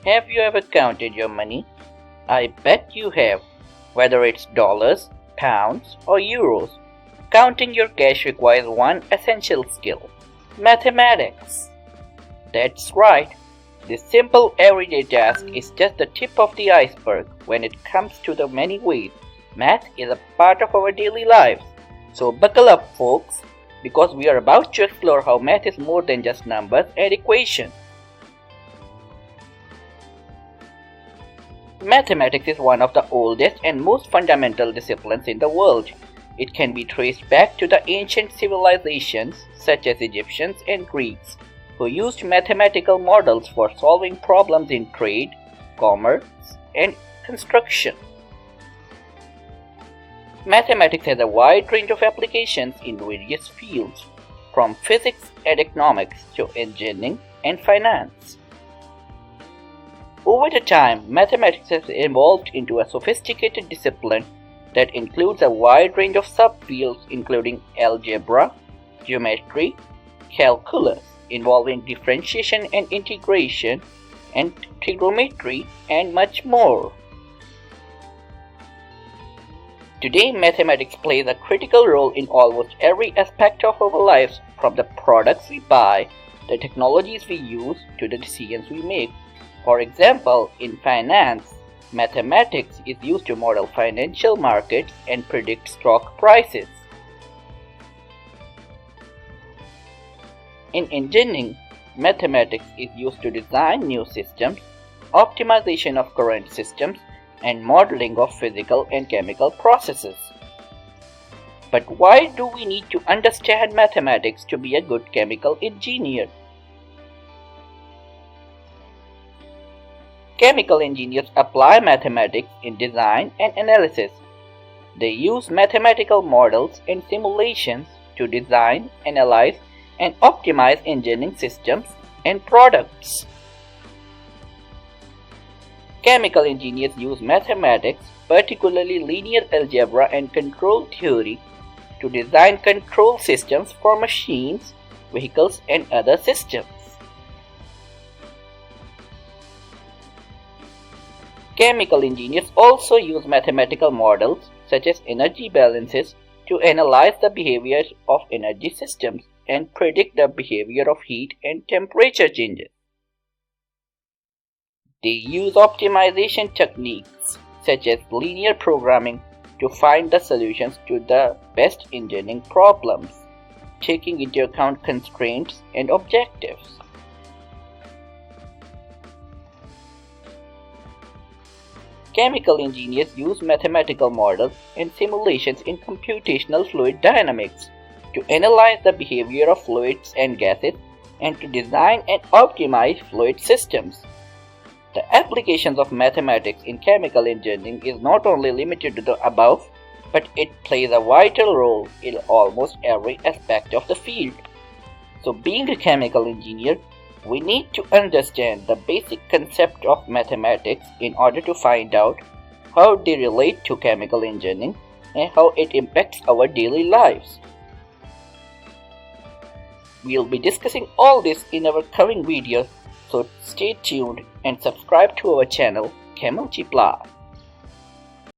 Have you ever counted your money? I bet you have, whether it's dollars, pounds, or euros. Counting your cash requires one essential skill: mathematics. That's right. This simple everyday task is just the tip of the iceberg when it comes to the many ways math is a part of our daily lives. So buckle up, folks, because we are about to explore how math is more than just numbers and equations. Mathematics is one of the oldest and most fundamental disciplines in the world. It can be traced back to the ancient civilizations such as Egyptians and Greeks, who used mathematical models for solving problems in trade, commerce, and construction. Mathematics has a wide range of applications in various fields, from physics and economics to engineering and finance. Over the time, mathematics has evolved into a sophisticated discipline that includes a wide range of subfields including algebra, geometry, calculus, involving differentiation and integration, and trigonometry, and much more. Today, mathematics plays a critical role in almost every aspect of our lives, from the products we buy, the technologies we use, to the decisions we make. For example, in finance, mathematics is used to model financial markets and predict stock prices. In engineering, mathematics is used to design new systems, optimization of current systems, and modeling of physical and chemical processes. But why do we need to understand mathematics to be a good chemical engineer? Chemical engineers apply mathematics in design and analysis. They use mathematical models and simulations to design, analyze, and optimize engineering systems and products. Chemical engineers use mathematics, particularly linear algebra and control theory, to design control systems for machines, vehicles, and other systems. Chemical engineers also use mathematical models such as energy balances to analyze the behavior of energy systems and predict the behavior of heat and temperature changes. They use optimization techniques such as linear programming to find the solutions to the best engineering problems, taking into account constraints and objectives. Chemical engineers use mathematical models and simulations in computational fluid dynamics to analyze the behavior of fluids and gases and to design and optimize fluid systems. The applications of mathematics in chemical engineering is not only limited to the above, but it plays a vital role in almost every aspect of the field. So being a chemical engineer, we need to understand the basic concept of mathematics in order to find out how they relate to chemical engineering and how it impacts our daily lives. We'll be discussing all this in our coming videos, so stay tuned and subscribe to our channel Chemultiply.